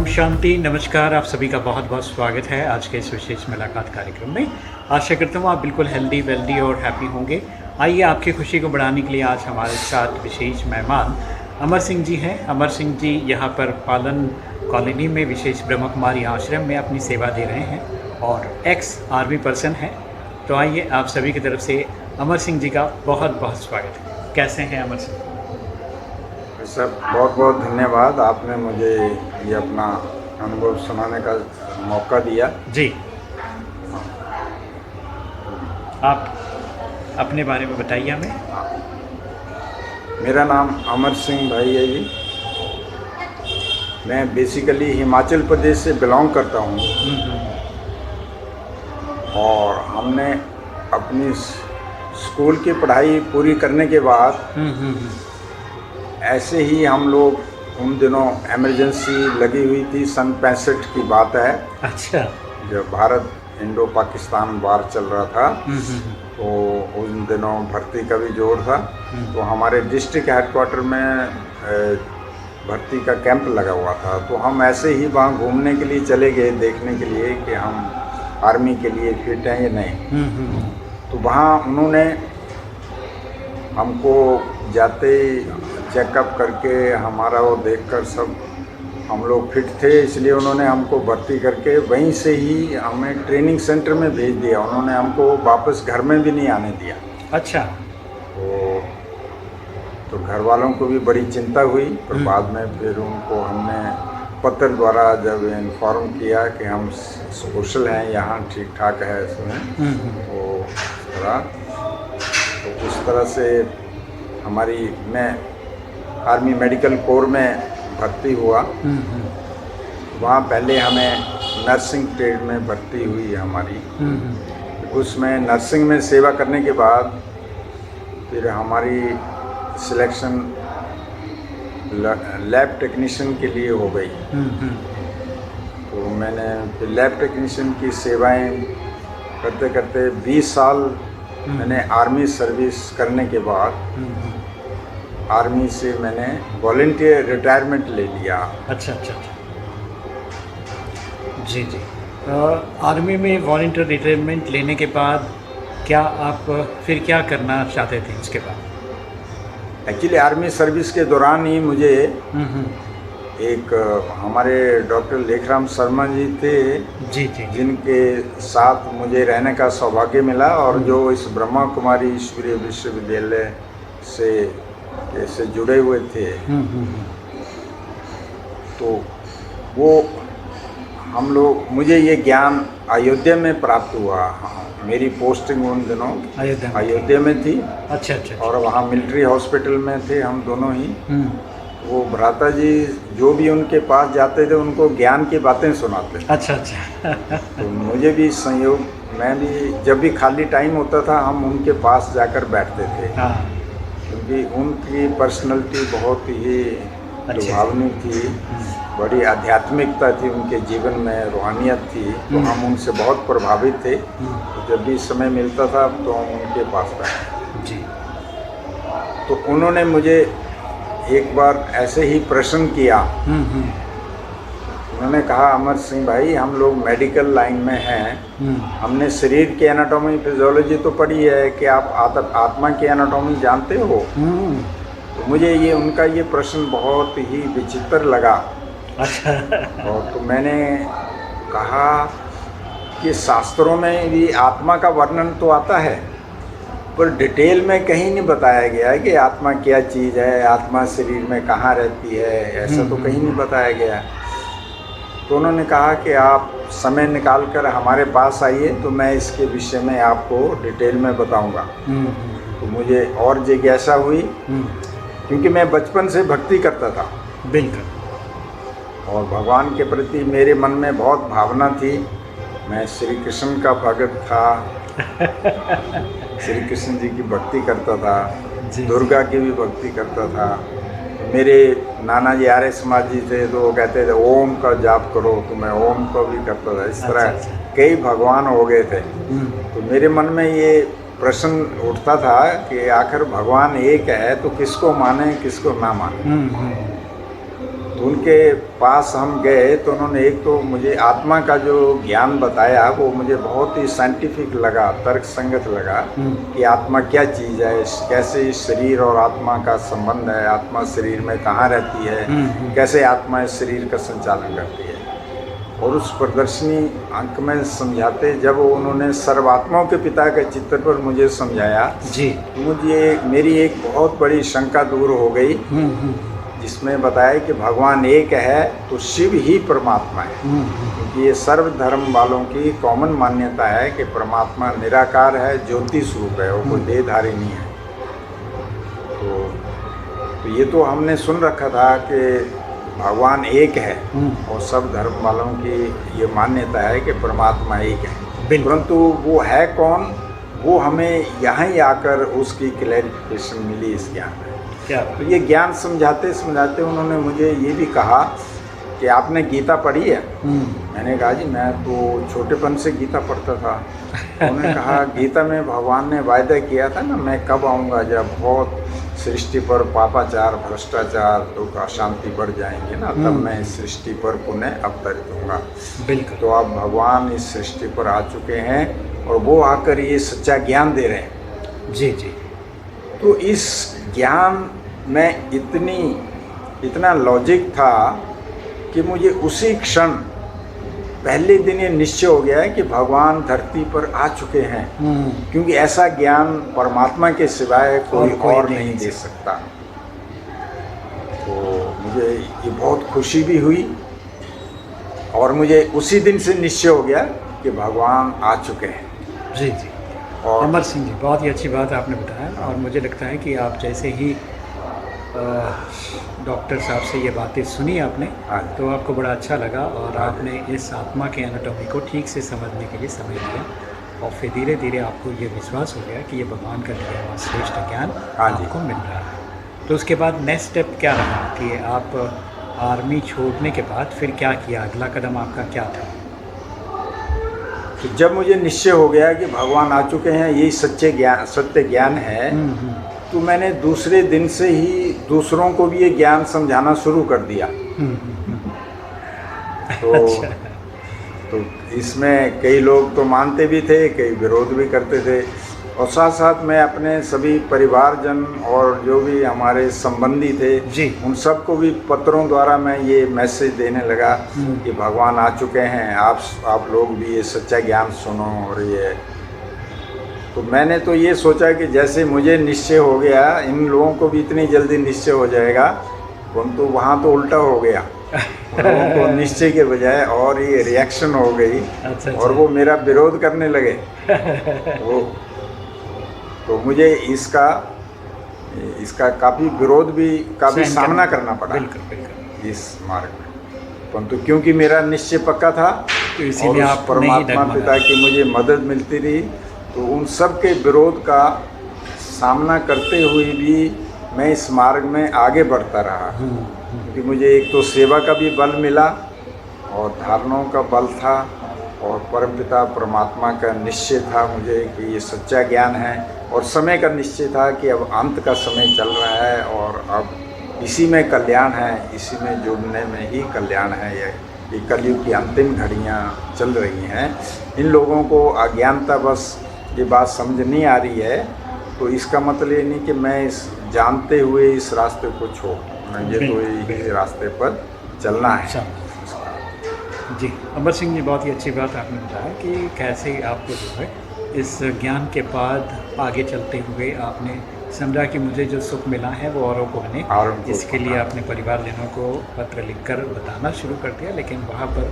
ओम शांति, नमस्कार। आप सभी का बहुत बहुत स्वागत है आज के इस विशेष मुलाकात कार्यक्रम में। आशा करता हूँ आप बिल्कुल हेल्दी, वेल्दी और हैप्पी होंगे। आइए, आपकी खुशी को बढ़ाने के लिए आज हमारे साथ विशेष मेहमान अमर सिंह जी हैं। अमर सिंह जी यहाँ पर पालन कॉलोनी में विशेष ब्रह्म कुमारी आश्रम में अपनी सेवा दे रहे हैं और एक्स आर्मी पर्सन हैं। तो आइए, आप सभी की तरफ से अमर सिंह जी का बहुत बहुत स्वागत है। कैसे हैं अमर सिंह? सर, बहुत बहुत धन्यवाद। आपने मुझे ये अपना अनुभव सुनाने का मौका दिया। जी, आप अपने बारे में बताइए हमें। मेरा नाम अमर सिंह भाई है जी। मैं बेसिकली हिमाचल प्रदेश से बिलोंग करता हूँ और हमने अपनी स्कूल की पढ़ाई पूरी करने के बाद ऐसे ही हम लोग उन दिनों इमरजेंसी लगी हुई थी, सन 65 की बात है। अच्छा। जब भारत इंडो पाकिस्तान वार चल रहा था तो उन दिनों भर्ती का भी जोर था। तो हमारे डिस्ट्रिक्ट हेडक्वार्टर में भर्ती का कैंप लगा हुआ था। तो हम ऐसे ही वहाँ घूमने के लिए चले गए, देखने के लिए कि हम आर्मी के लिए फिट हैं या नहीं। तो वहाँ उन्होंने हमको जाते चेकअप करके हमारा वो देखकर सब हम लोग फिट थे, इसलिए उन्होंने हमको भर्ती करके वहीं से ही हमें ट्रेनिंग सेंटर में भेज दिया। उन्होंने हमको वापस घर में भी नहीं आने दिया। अच्छा। तो घर वालों को भी बड़ी चिंता हुई, पर बाद में फिर उनको हमने पत्र द्वारा जब इन्फॉर्म किया कि हम कुशल हैं, यहाँ ठीक ठाक है इसमें, तो उस तरह से मैं आर्मी मेडिकल कोर में भर्ती हुआ। वहाँ पहले हमें नर्सिंग ट्रेड में भर्ती हुई हमारी। उसमें नर्सिंग में सेवा करने के बाद फिर हमारी सिलेक्शन लैब टेक्नीशियन के लिए हो गई। तो मैंने फिर लैब टेक्नीशियन की सेवाएं करते करते 20 साल मैंने आर्मी सर्विस करने के बाद आर्मी से मैंने वॉलंटियर रिटायरमेंट ले लिया। अच्छा अच्छा अच्छा। जी जी। आर्मी में वॉलंटियर रिटायरमेंट लेने के बाद क्या आप फिर क्या करना चाहते थे इसके बाद? एक्चुअली आर्मी सर्विस के दौरान ही मुझे एक हमारे डॉक्टर लेखराम शर्मा जी थे, जी जी, जिनके साथ मुझे रहने का सौभाग्य मिला और जो इस ब्रह्मा कुमारी ईश्वरीय विश्वविद्यालय से जुड़े हुए थे। तो वो मुझे ये ज्ञान अयोध्या में प्राप्त हुआ। मेरी पोस्टिंग उन दिनों अयोध्या में थी। अच्छा अच्छा। और और वहाँ मिलिट्री हॉस्पिटल में थे हम दोनों ही। वो भ्राता जी जो भी उनके पास जाते थे उनको ज्ञान की बातें सुनाते थे। अच्छा अच्छा। तो मुझे भी संयोग, मैं भी जब भी खाली टाइम होता था हम उनके पास जाकर बैठते थे। हाँ। क्योंकि उनकी पर्सनैलिटी बहुत ही लुभावनी थी, बड़ी आध्यात्मिकता थी उनके जीवन में, रूहानियत थी। तो हम उनसे बहुत प्रभावित थे। तो जब भी समय मिलता था तो हम उनके पास बैठते जी। तो उन्होंने मुझे एक बार ऐसे ही प्रश्न किया। उन्होंने कहा, अमर सिंह भाई, हम लोग मेडिकल लाइन में हैं, हमने शरीर की एनाटॉमी फिजियोलॉजी तो पढ़ी है कि आप आत्मा की एनाटॉमी जानते हो? तो मुझे उनका ये प्रश्न बहुत ही विचित्र लगा। अच्छा। और तो मैंने कहा कि शास्त्रों में भी आत्मा का वर्णन तो आता है, पर डिटेल में कहीं नहीं बताया गया है कि आत्मा क्या चीज़ है, आत्मा शरीर में कहाँ रहती है, ऐसा तो कहीं नहीं बताया गया। तो उन्होंने कहा कि आप समय निकाल कर हमारे पास आइए तो मैं इसके विषय में आपको डिटेल में बताऊंगा। तो मुझे और जिज्ञासा हुई, क्योंकि मैं बचपन से भक्ति करता था। बिल्कुल। और भगवान के प्रति मेरे मन में बहुत भावना थी। मैं श्री कृष्ण का भक्त था। श्री कृष्ण जी की भक्ति करता था, दुर्गा की भी भक्ति करता था। मेरे नाना जी आर्य समाज जी थे, तो वो कहते थे ओम का जाप करो, तो मैं ओम का भी करता था। इस तरह कई भगवान हो गए थे। तो मेरे मन में ये प्रश्न उठता था कि आखिर भगवान एक है तो किसको माने किसको ना माने। तो उनके पास हम गए तो उन्होंने एक तो मुझे आत्मा का जो ज्ञान बताया वो मुझे बहुत ही साइंटिफिक लगा, तर्क संगत लगा कि आत्मा क्या चीज़ है, कैसे इस शरीर और आत्मा का संबंध है, आत्मा शरीर में कहाँ रहती है, कैसे आत्मा इस शरीर का संचालन करती है। और उस प्रदर्शनी अंक में समझाते जब उन्होंने सर्वात्माओं के पिता के चित्र पर मुझे समझाया जी, मुझे मेरी एक बहुत बड़ी शंका दूर हो गई, जिसमें बताया कि भगवान एक है तो शिव ही परमात्मा है। क्योंकि ये सर्वधर्म वालों की कॉमन मान्यता है कि परमात्मा निराकार है, ज्योति स्वरूप है, वो कोई देहधारी नहीं है। तो ये तो हमने सुन रखा था कि भगवान एक है और सब धर्म वालों की ये मान्यता है कि परमात्मा एक है, परंतु वो है कौन, वो हमें यहाँ ही आकर उसकी क्लैरिफिकेशन मिली इस ज्ञान में। क्या तो ये ज्ञान समझाते समझाते उन्होंने मुझे ये भी कहा कि आपने गीता पढ़ी है? मैंने कहा जी मैं तो छोटेपन से गीता पढ़ता था। उन्होंने कहा गीता में भगवान ने वायदा किया था ना, मैं कब आऊँगा जब बहुत सृष्टि पर पापाचार, भ्रष्टाचार, दुख, अशांति बढ़ जाएंगे ना, तब मैं इस सृष्टि पर पुनः अवतरित होऊंगा। बिल्कुल। तो अब भगवान इस सृष्टि पर आ चुके हैं और वो आकर ये सच्चा ज्ञान दे रहे हैं। जी जी। तो इस ज्ञान में इतना लॉजिक था कि मुझे उसी क्षण पहले दिन ये निश्चय हो गया है कि भगवान धरती पर आ चुके हैं, क्योंकि ऐसा ज्ञान परमात्मा के सिवाय कोई और नहीं दे सकता। तो मुझे ये बहुत खुशी भी हुई और मुझे उसी दिन से निश्चय हो गया कि भगवान आ चुके हैं। जी जी। और अमर सिंह जी, बहुत ही अच्छी बात आपने बताया और मुझे लगता है कि आप जैसे ही डॉक्टर साहब से ये बातें सुनी आपने तो आपको बड़ा अच्छा लगा और आपने इस आत्मा के एनाटॉमी को ठीक से समझने के लिए समय दिया और फिर धीरे धीरे आपको ये विश्वास हो गया कि ये भगवान का दिया हुआ श्रेष्ठ ज्ञान आपको मिल रहा है। तो उसके बाद नेक्स्ट स्टेप क्या रहा कि आप आर्मी छोड़ने के बाद फिर क्या किया, अगला कदम आपका क्या था? तो जब मुझे निश्चय हो गया कि भगवान आ चुके हैं, यही सत्य ज्ञान है, तो मैंने दूसरे दिन से ही दूसरों को भी ये ज्ञान समझाना शुरू कर दिया। तो इसमें कई लोग तो मानते भी थे, कई विरोध भी करते थे और साथ साथ मैं अपने सभी परिवारजन और जो भी हमारे संबंधी थे जी, उन सबको भी पत्रों द्वारा मैं ये मैसेज देने लगा कि भगवान आ चुके हैं, आप लोग भी ये सच्चा ज्ञान सुनो। और ये तो मैंने तो ये सोचा कि जैसे मुझे निश्चय हो गया, इन लोगों को भी इतनी जल्दी निश्चय हो जाएगा, परंतु वहाँ तो उल्टा हो गया। लोगों को निश्चय के बजाय और ये रिएक्शन हो गई। अच्छा। और वो मेरा विरोध करने लगे। तो मुझे इसका काफ़ी विरोध भी सामना करना पड़ा। बिल्कुल। इस मार्ग में, परंतु क्योंकि मेरा निश्चय पक्का था तो इसीलिए और आप परमात्मा पिता की मुझे मदद मिलती रही, तो उन सब के विरोध का सामना करते हुए भी मैं इस मार्ग में आगे बढ़ता रहा। क्योंकि मुझे एक तो सेवा का भी बल मिला और धारणाओं का बल था और परमपिता परमात्मा का निश्चय था मुझे कि ये सच्चा ज्ञान है, और समय का निश्चय था कि अब अंत का समय चल रहा है और अब इसी में कल्याण है, इसी में जुड़ने में ही कल्याण है। ये कलयुग की अंतिम घड़ियाँ चल रही हैं। इन लोगों को अज्ञानता बस ये बात समझ नहीं आ रही है, तो इसका मतलब ये नहीं कि मैं इस जानते हुए इस रास्ते को छोड़, मुझे तो इस रास्ते पर चलना है। जी, अमर सिंह जी, बहुत ही अच्छी बात आपने बताया कि कैसे आपको जो है इस ज्ञान के बाद आगे चलते हुए आपने समझा कि मुझे जो सुख मिला है वो औरों को मिले। इसके लिए आपने परिवारजनों को पत्र लिखकर बताना शुरू कर दिया। लेकिन वहाँ पर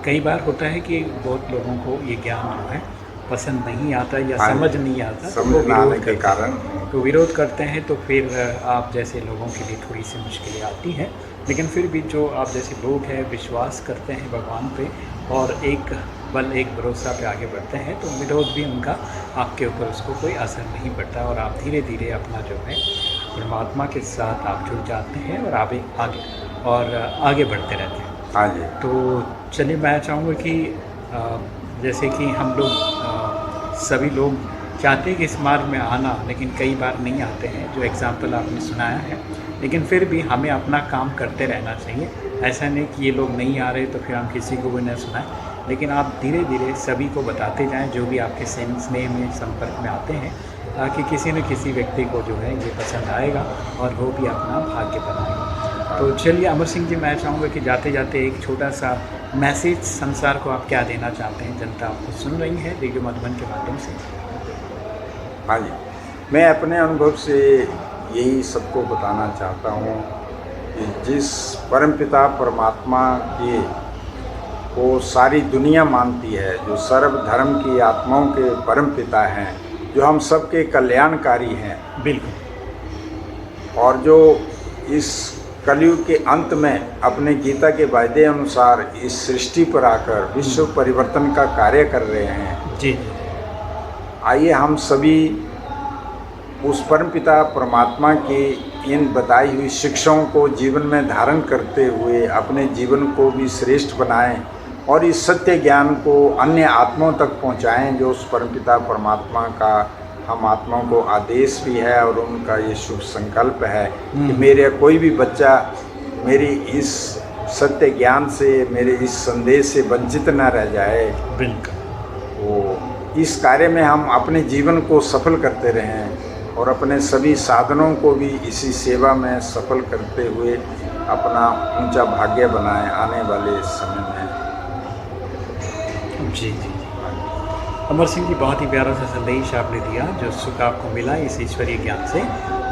कई बार होता है कि बहुत लोगों को ये ज्ञान जो है पसंद नहीं आता या समझ नहीं आता, तो वो विरोध के कारण विरोध करते हैं। तो फिर आप जैसे लोगों के लिए थोड़ी सी मुश्किलें आती हैं, लेकिन फिर भी जो आप जैसे लोग हैं विश्वास करते हैं भगवान पे और एक बल एक भरोसा पे आगे बढ़ते हैं, तो विरोध भी उनका आपके ऊपर उसको कोई असर नहीं पड़ता और आप धीरे धीरे अपना जो है परमात्मा के साथ आप जुड़ जाते हैं और आगे बढ़ते रहते हैं। हाँ जी। तो चलिए, मैं चाहूँगा कि जैसे कि हम लोग सभी लोग चाहते हैं कि इस मार्ग में आना, लेकिन कई बार नहीं आते हैं, जो एग्ज़ाम्पल आपने सुनाया है। लेकिन फिर भी हमें अपना काम करते रहना चाहिए। ऐसा नहीं कि ये लोग नहीं आ रहे तो फिर हम किसी को भी न सुनाएं, लेकिन आप धीरे-धीरे सभी को बताते जाएँ, जो भी आपके स्नेह में संपर्क में आते हैं, ताकि किसी न किसी व्यक्ति को जो है ये पसंद आएगा और वो भी अपना भाग्य बनाएगा। तो चलिए अमर सिंह जी, मैं चाहूँगा कि जाते-जाते एक छोटा-सा मैसेज संसार को आप क्या देना चाहते हैं? जनता आपको सुन रही है रेडियो मधुबन के माध्यम से। हाँ जी, मैं अपने अनुभव से यही सबको बताना चाहता हूँ कि जिस परमपिता परमात्मा के को सारी दुनिया मानती है, जो सर्व धर्म की आत्माओं के परमपिता हैं, जो हम सबके कल्याणकारी हैं, बिल्कुल। और जो इस कलयुग के अंत में अपने गीता के वायदे अनुसार इस सृष्टि पर आकर विश्व परिवर्तन का कार्य कर रहे हैं। जी। आइए हम सभी उस परमपिता परमात्मा की इन बताई हुई शिक्षाओं को जीवन में धारण करते हुए अपने जीवन को भी श्रेष्ठ बनाएं और इस सत्य ज्ञान को अन्य आत्माओं तक पहुंचाएं, जो उस परमपिता परमात्मा का हम आत्माओं को आदेश भी है और उनका ये शुभ संकल्प है कि मेरे कोई भी बच्चा मेरी इस सत्य ज्ञान से, मेरे इस संदेश से वंचित न रह जाए। बिल्कुल। तो इस कार्य में हम अपने जीवन को सफल करते रहें और अपने सभी साधनों को भी इसी सेवा में सफल करते हुए अपना ऊंचा भाग्य बनाएं आने वाले समय में। जी, जी, जी। अमर सिंह जी, बहुत ही प्यारा सा संदेश आपने दिया। जो सुख आपको मिला इस ईश्वरीय ज्ञान से,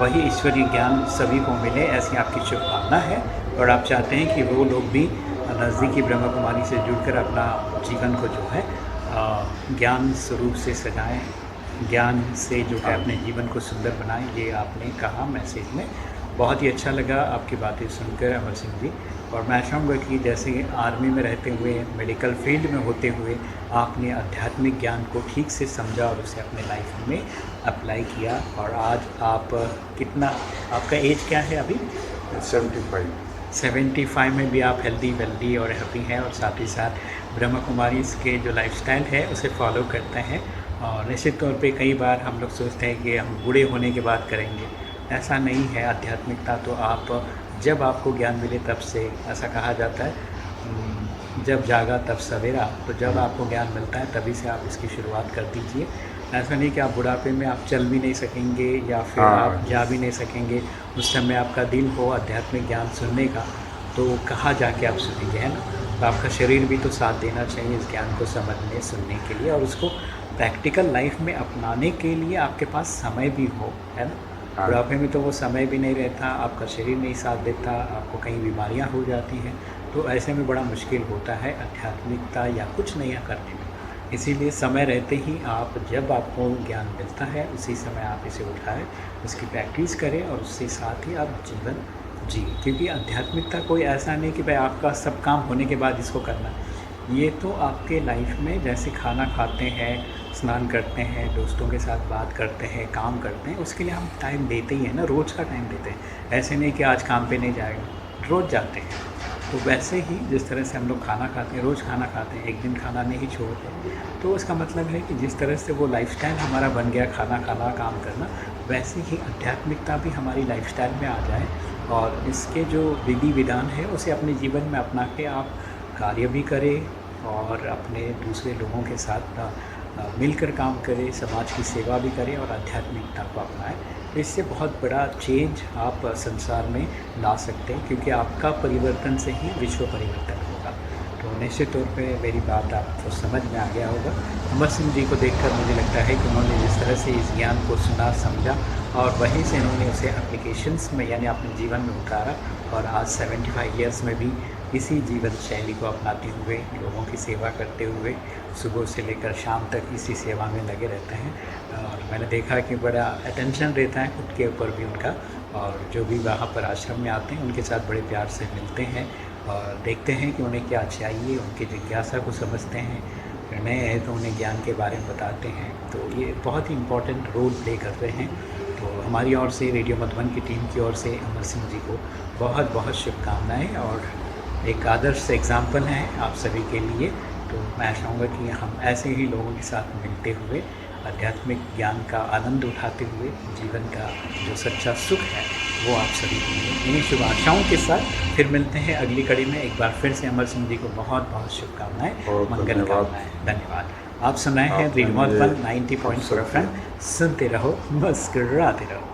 वही ईश्वरीय ज्ञान सभी को मिले, ऐसी आपकी शुभकामना है। और आप चाहते हैं कि वो लोग भी नज़दीकी ब्रह्म कुमारी से जुड़कर अपना जीवन को जो है ज्ञान स्वरूप से सजाएं, ज्ञान से जो है अपने जीवन को सुंदर बनाएं। ये आपने कहा मैसेज में, बहुत ही अच्छा लगा आपकी बातें सुनकर अमर सिंह जी। और मैं चाहूँगा कि जैसे आर्मी में रहते हुए, मेडिकल फील्ड में होते हुए आपने आध्यात्मिक ज्ञान को ठीक से समझा और उसे अपने लाइफ में अप्लाई किया, और आज आप कितना, आपका एज क्या है अभी? 75 में भी आप हेल्दी वेल्दी और हैप्पी हैं, और साथ ही साथ ब्रह्म कुमारी के जो लाइफस्टाइल है उसे फॉलो करते हैं। और निश्चित तौर पे कई बार हम लोग सोचते हैं कि हम बूढ़े होने के बाद करेंगे, ऐसा नहीं है। आध्यात्मिकता तो आप जब आपको ज्ञान मिले तब से, ऐसा कहा जाता है जब जागा तब सवेरा, तो जब आपको ज्ञान मिलता है तभी से आप इसकी शुरुआत कर दीजिए। ऐसा नहीं कि आप बुढ़ापे में आप चल भी नहीं सकेंगे या फिर आप जा भी नहीं सकेंगे, उस समय आपका दिल हो आध्यात्मिक ज्ञान सुनने का, तो कहाँ जाके आप सुनेंगे, है ना? तो आपका शरीर भी तो साथ देना चाहिए इस ज्ञान को समझने सुनने के लिए, और उसको प्रैक्टिकल लाइफ में अपनाने के लिए आपके पास समय भी हो, है ना? बुढ़ापे में तो वो समय भी नहीं रहता, आपका शरीर नहीं साथ देता, आपको कई बीमारियां हो जाती हैं, तो ऐसे में बड़ा मुश्किल होता है आध्यात्मिकता या कुछ नया करने में। इसीलिए समय रहते ही आप, जब आपको ज्ञान मिलता है उसी समय आप इसे उठाएं, उसकी प्रैक्टिस करें और उसके साथ ही आप जीवन जी, क्योंकि आध्यात्मिकता कोई ऐसा नहीं कि भाई आपका सब काम होने के बाद इसको करना है। ये तो आपके लाइफ में जैसे खाना खाते हैं, स्नान करते हैं, दोस्तों के साथ बात करते हैं, काम करते हैं, उसके लिए हम टाइम देते ही हैं ना, रोज़ का टाइम देते हैं। ऐसे नहीं कि आज काम पे नहीं जाएगा, रोज़ जाते हैं। तो वैसे ही जिस तरह से हम लोग खाना खाते हैं, रोज़ खाना खाते हैं, एक दिन खाना नहीं छोड़ते, तो उसका मतलब है कि जिस तरह से वो लाइफस्टाइल हमारा बन गया, खाना खाना, काम करना, वैसे ही आध्यात्मिकता भी हमारी लाइफस्टाइल में आ जाए और इसके जो विधि विधान है उसे अपने जीवन में अपना के आप कार्य भी करें और अपने दूसरे लोगों के साथ मिलकर काम करें, समाज की सेवा भी करें और आध्यात्मिकता को अपनाएं। तो इससे बहुत बड़ा चेंज आप संसार में ला सकते हैं, क्योंकि आपका परिवर्तन से ही विश्व परिवर्तन होगा। तो निश्चित तौर पे मेरी बात आपको समझ में आ गया होगा। अमर सिंह जी को देखकर मुझे लगता है कि उन्होंने जिस तरह से इस ज्ञान को सुना, समझा और वहीं से इन्होंने उसे एप्लीकेशंस में यानी अपने जीवन में उतारा, और आज 75 ईयर्स में भी इसी जीवन शैली को अपनाते हुए, लोगों की सेवा करते हुए सुबह से लेकर शाम तक इसी सेवा में लगे रहते हैं। और मैंने देखा कि बड़ा अटेंशन रहता है खुद के ऊपर भी उनका, और जो भी वहाँ पर आश्रम में आते हैं उनके साथ बड़े प्यार से मिलते हैं और देखते हैं कि उन्हें क्या चाहिए, उनकी जिज्ञासा को समझते हैं, नए हैं तो उन्हें ज्ञान के बारे में बताते हैं। तो ये बहुत ही इम्पोर्टेंट रोल प्ले कर रहे हैं। तो हमारी ओर से, रेडियो मधुबन की टीम की ओर से अमर सिंह जी को बहुत बहुत शुभकामनाएँ, और एक आदर्श एग्जाम्पल हैं आप सभी के लिए। तो मैं चाहूँगा कि हम ऐसे ही लोगों के साथ मिलते हुए आध्यात्मिक ज्ञान का आनंद उठाते हुए जीवन का जो सच्चा सुख है वो आप सभी को मिले। इन्हीं शुभ आशाओं के साथ फिर मिलते हैं अगली कड़ी में। एक बार फिर से अमर सिंह जी को बहुत बहुत शुभकामनाएं, बहुत मंगल धन्यवाद। कामनाएं। धन्यवाद। आप सुनाए हैं आपने रेडियो मुझे मधुबन 90.4 FM। सुनते रहो, मुस्कुराते रहो।